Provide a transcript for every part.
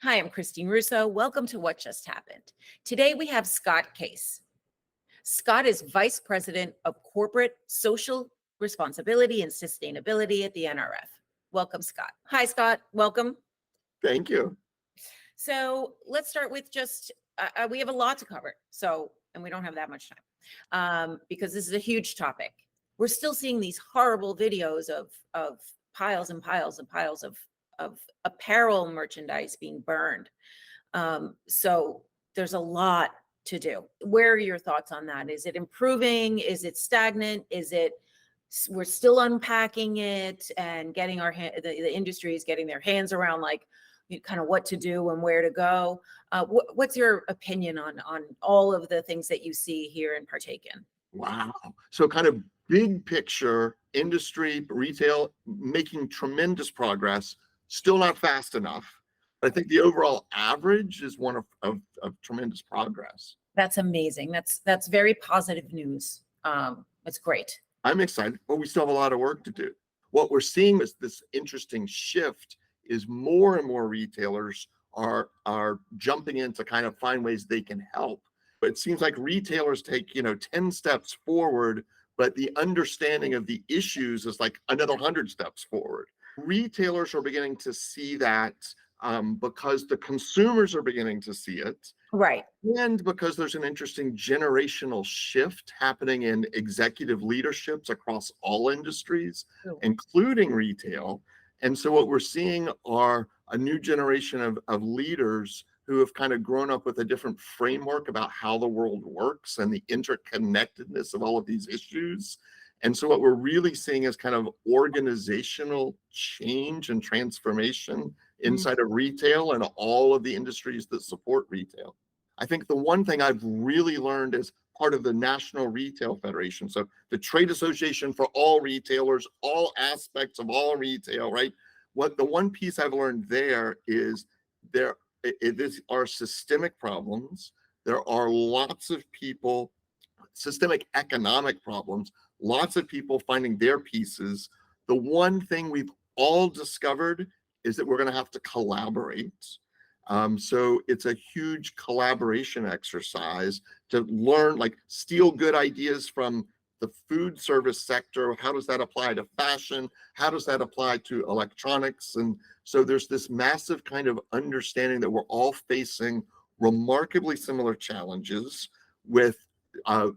Hi, I'm Christine Russo. Welcome to What Just Happened. Today we have Scot Case. Scott is Vice President of Corporate Social Responsibility and Sustainability at the NRF. Welcome, Scott. Hi, Scott. Welcome. Thank you. So let's start with just, we have a lot to cover. And we don't have that much time because this is a huge topic. We're still seeing these horrible videos of piles and piles and piles of apparel merchandise being burned. So there's a lot to do. Where are your thoughts on that? Is it improving? Is it stagnant? We're still unpacking it and getting the industry is getting their hands around kind of what to do and where to go. What's your opinion on all of the things that you see here and partake in? Wow. So kind of big picture, industry, retail, making tremendous progress, still not fast enough. But I think the overall average is one of tremendous progress. That's amazing. That's very positive news. It's great. I'm excited, but we still have a lot of work to do. What we're seeing is this interesting shift is more and more retailers are jumping in to kind of find ways they can help. But it seems like retailers take 10 steps forward, but the understanding of the issues is like another 100 steps forward. Retailers are beginning to see that because the consumers are beginning to see it. Right. And because there's an interesting generational shift happening in executive leaderships across all industries, including retail. And so what we're seeing are a new generation of leaders who have kind of grown up with a different framework about how the world works and the interconnectedness of all of these issues. And so what we're really seeing is kind of organizational change and transformation inside of retail and all of the industries that support retail. I think the one thing I've really learned as part of the National Retail Federation, so the trade association for all retailers, all aspects of all retail, right? The one piece I've learned there is there are systemic problems. There are lots of people, systemic economic problems, lots of people finding their pieces. The one thing we've all discovered is that we're going to have to collaborate. So it's a huge collaboration exercise to learn, steal good ideas from the food service sector. How does that apply to fashion? How does that apply to electronics? And so there's this massive kind of understanding that we're all facing remarkably similar challenges with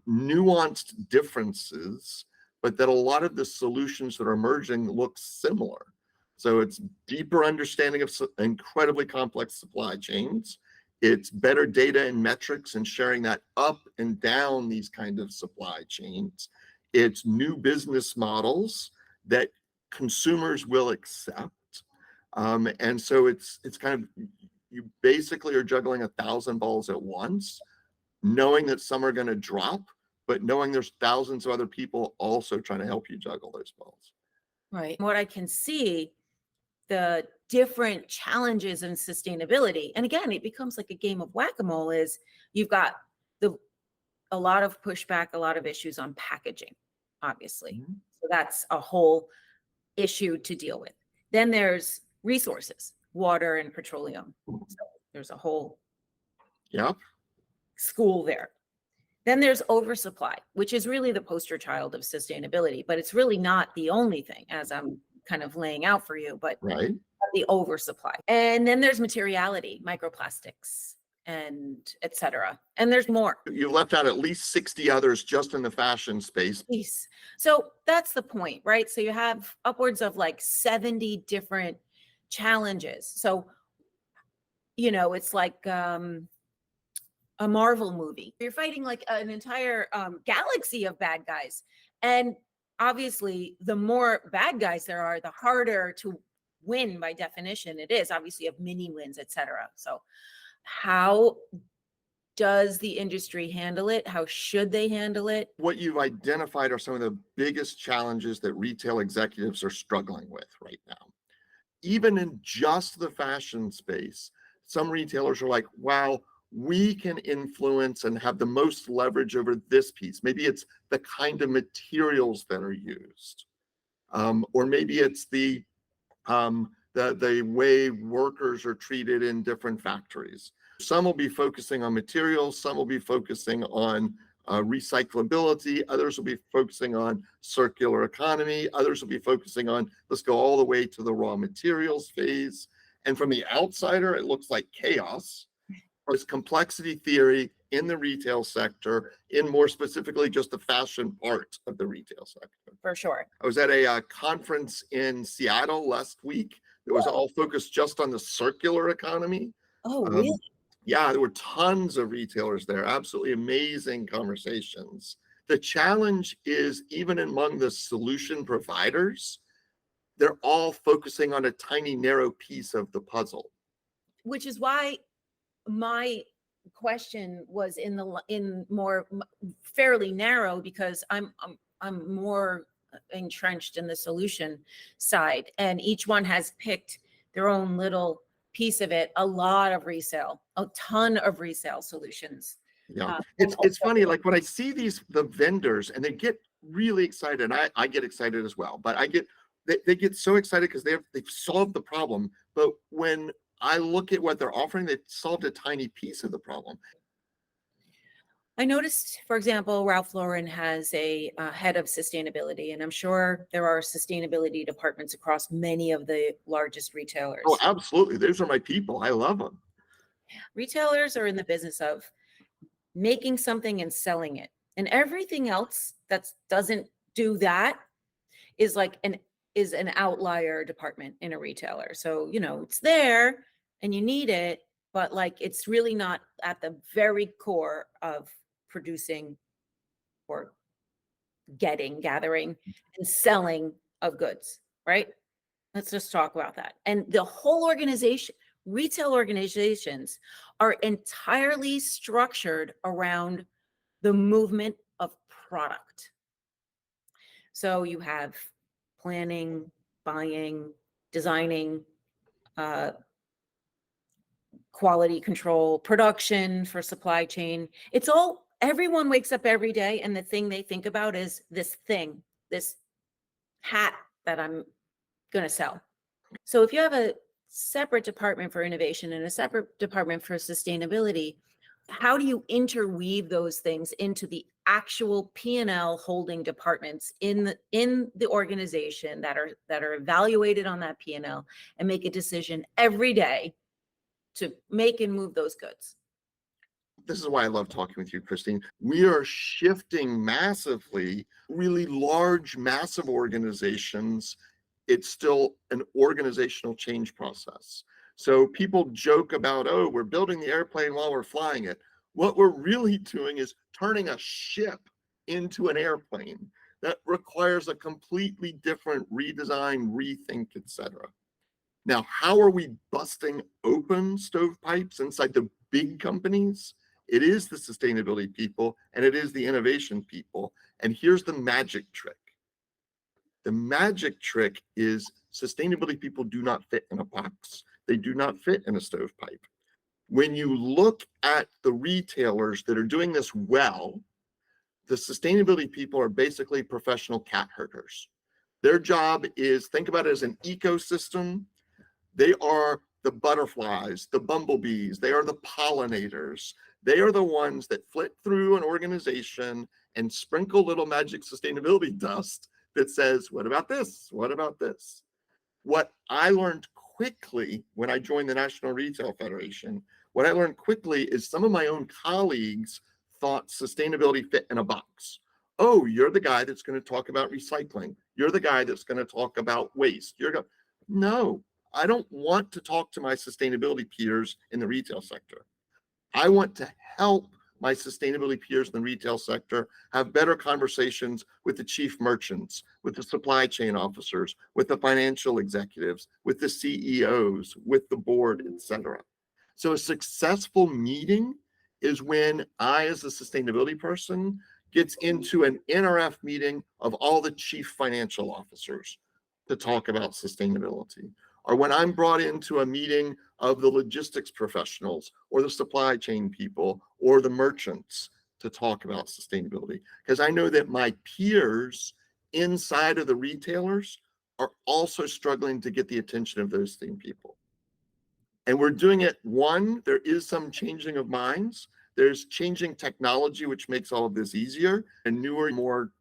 nuanced differences, but that a lot of the solutions that are emerging look similar. So it's deeper understanding of incredibly complex supply chains. It's better data and metrics and sharing that up and down these kind of supply chains. It's new business models that consumers will accept. And so it's kind of, you basically are juggling 1,000 balls at once, knowing that some are going to drop, but knowing there's thousands of other people also trying to help you juggle those balls. Right. What I can see, the different challenges in sustainability, and again, it becomes like a game of whack-a-mole, is you've got a lot of pushback, a lot of issues on packaging, obviously. So that's a whole issue to deal with. Then there's resources, water and petroleum. So there's a whole school there. Then there's oversupply, which is really the poster child of sustainability, but it's really not the only thing, as I'm kind of laying out for you, but right. The oversupply. And then there's materiality, microplastics, and et cetera. And there's more. You left out at least 60 others just in the fashion space. So that's the point, right? So you have upwards of 70 different challenges. So, it's like a Marvel movie. You're fighting an entire galaxy of bad guys. And obviously, the more bad guys there are, the harder to win by definition it is. Obviously, you have mini wins, et cetera. So how does the industry handle it? How should they handle it? What you've identified are some of the biggest challenges that retail executives are struggling with right now. Even in just the fashion space, some retailers are like, wow, we can influence and have the most leverage over this piece. Maybe it's the kind of materials that are used. Or maybe it's the the way workers are treated in different factories. Some will be focusing on materials, some will be focusing on recyclability, others will be focusing on circular economy, others will be focusing on, let's go all the way to the raw materials phase. And from the outsider, it looks like chaos. There's complexity theory in the retail sector, in more specifically just the fashion part of the retail sector. For sure. I was at a conference in Seattle last week that was all focused just on the circular economy. Oh, really? Yeah, there were tons of retailers there, absolutely amazing conversations. The challenge is, even among the solution providers, they're all focusing on a tiny, narrow piece of the puzzle. Which is why my question was in more fairly narrow, because I'm more entrenched in the solution side, and each one has picked their own little piece of it. A lot of resale, a ton of resale solutions. Yeah, it's funny, like when I see the vendors and they get really excited, and I get excited as well, but they get so excited because they've solved the problem. But when I look at what they're offering, they've solved a tiny piece of the problem. I noticed, for example, Ralph Lauren has a head of sustainability, and I'm sure there are sustainability departments across many of the largest retailers. Oh, absolutely. Those are my people. I love them. Retailers are in the business of making something and selling it, and everything else that doesn't do that is an outlier department in a retailer. So, it's there and you need it, but it's really not at the very core of producing or gathering and selling of goods, right? Let's just talk about that. And the whole organization, retail organizations, are entirely structured around the movement of product. So you have planning, buying, designing, quality control, production for supply chain. Everyone wakes up every day and the thing they think about is this hat that I'm going to sell. So if you have a separate department for innovation and a separate department for sustainability, how do you interweave those things into the actual P&L holding departments in the organization that are evaluated on that P&L and make a decision every day to make and move those goods? This is why I love talking with you, Christine. We are shifting massively, really large, massive organizations. It's still an organizational change process. So people joke about, oh, we're building the airplane while we're flying it. What we're really doing is turning a ship into an airplane that requires a completely different redesign, rethink, etc. Now, how are we busting open stovepipes inside the big companies? It is the sustainability people and it is the innovation people. And here's the magic trick. The magic trick is sustainability people do not fit in a box. They do not fit in a stovepipe. When you look at the retailers that are doing this well, the sustainability people are basically professional cat herders. Their job is, think about it as an ecosystem. They are the butterflies, the bumblebees, they are the pollinators. They are the ones that flit through an organization and sprinkle little magic sustainability dust that says, what about this? What about this? What I learned quickly when I joined the National Retail Federation, what I learned quickly is some of my own colleagues thought sustainability fit in a box. Oh, you're the guy that's going to talk about recycling. You're the guy that's going to talk about waste. No, I don't want to talk to my sustainability peers in the retail sector. I want to help my sustainability peers in the retail sector have better conversations with the chief merchants, with the supply chain officers, with the financial executives, with the CEOs, with the board, etc. So a successful meeting is when I, as a sustainability person, gets into an NRF meeting of all the chief financial officers to talk about sustainability. Or when I'm brought into a meeting of the logistics professionals or the supply chain people or the merchants to talk about sustainability. Because I know that my peers inside of the retailers are also struggling to get the attention of those same people. And we're doing it, one, there is some changing of minds. There's changing technology, which makes all of this easier. A newer, more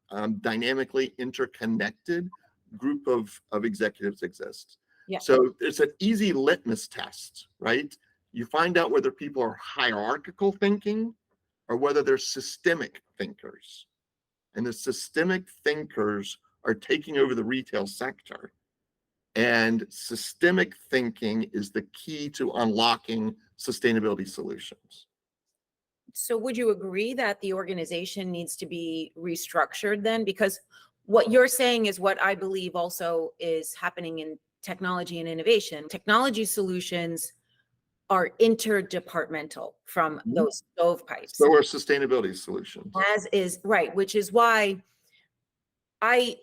dynamically interconnected group of executives exists. Yeah. So it's an easy litmus test, right? You find out whether people are hierarchical thinking or whether they're systemic thinkers. And the systemic thinkers are taking over the retail sector. And systemic thinking is the key to unlocking sustainability solutions. So would you agree that the organization needs to be restructured then? Because what you're saying is what I believe also is happening in technology and innovation. Technology solutions are interdepartmental from those stovepipes. So are sustainability solutions. As is right, which is why I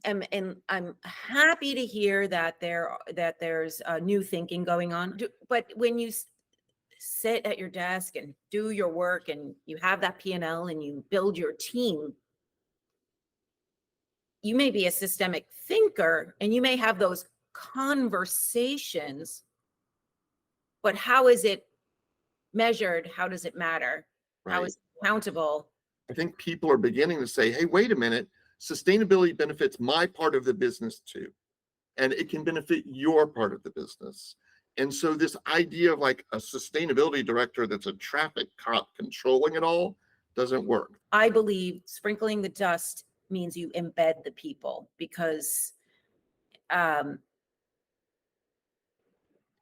am, and I'm happy to hear that there's new thinking going on. But when you sit at your desk and do your work and you have that P&L and you build your team, you may be a systemic thinker and you may have those conversations, but how is it measured? How does it matter? Right. How is it accountable? I think people are beginning to say, hey, wait a minute, sustainability benefits my part of the business too. And it can benefit your part of the business. And so this idea of like a sustainability director that's a traffic cop controlling it all doesn't work. I believe sprinkling the dust means you embed the people, because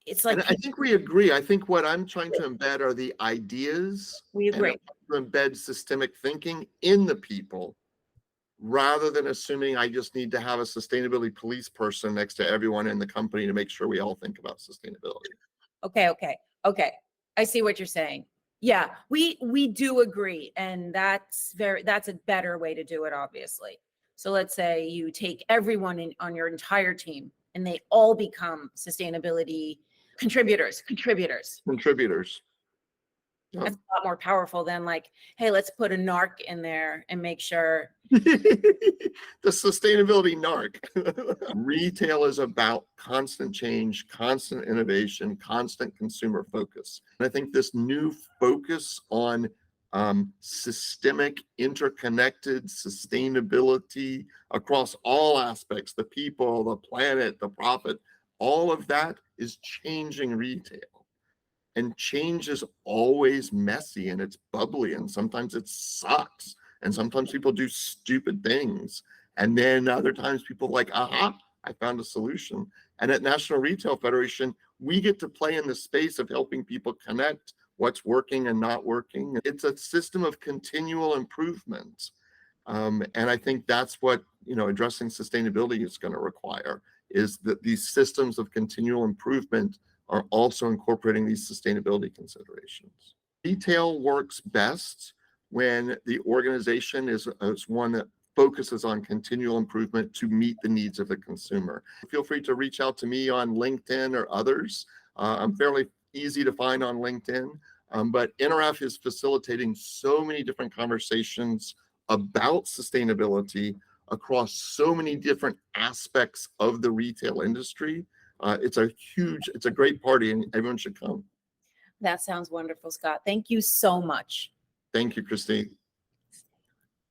it's like, And I think we agree. I think what I'm trying to embed are the ideas. we agree. And to embed systemic thinking in the people, rather than assuming I just need to have a sustainability police person next to everyone in the company to make sure we all think about sustainability. Okay. I see what you're saying. Yeah, we do agree. And that's a better way to do it, obviously. So let's say you take everyone on your entire team and they all become sustainability contributors. That's a lot more powerful than like, hey, let's put a narc in there and make sure. The sustainability narc. Retail is about constant change, constant innovation, constant consumer focus. And I think this new focus on systemic, interconnected sustainability across all aspects, the people, the planet, the profit, all of that is changing retail. And change is always messy and it's bubbly and sometimes it sucks. And sometimes people do stupid things. And then other times people are like, aha, I found a solution. And at National Retail Federation, we get to play in the space of helping people connect what's working and not working. It's a system of continual improvement. And I think that's what, addressing sustainability is going to require, is that these systems of continual improvement are also incorporating these sustainability considerations. Retail works best when the organization is one that focuses on continual improvement to meet the needs of the consumer. Feel free to reach out to me on LinkedIn or others. I'm fairly easy to find on LinkedIn, but NRF is facilitating so many different conversations about sustainability across so many different aspects of the retail industry. It's a great party and everyone should come. That sounds wonderful, Scott. Thank you so much. Thank you, Christine.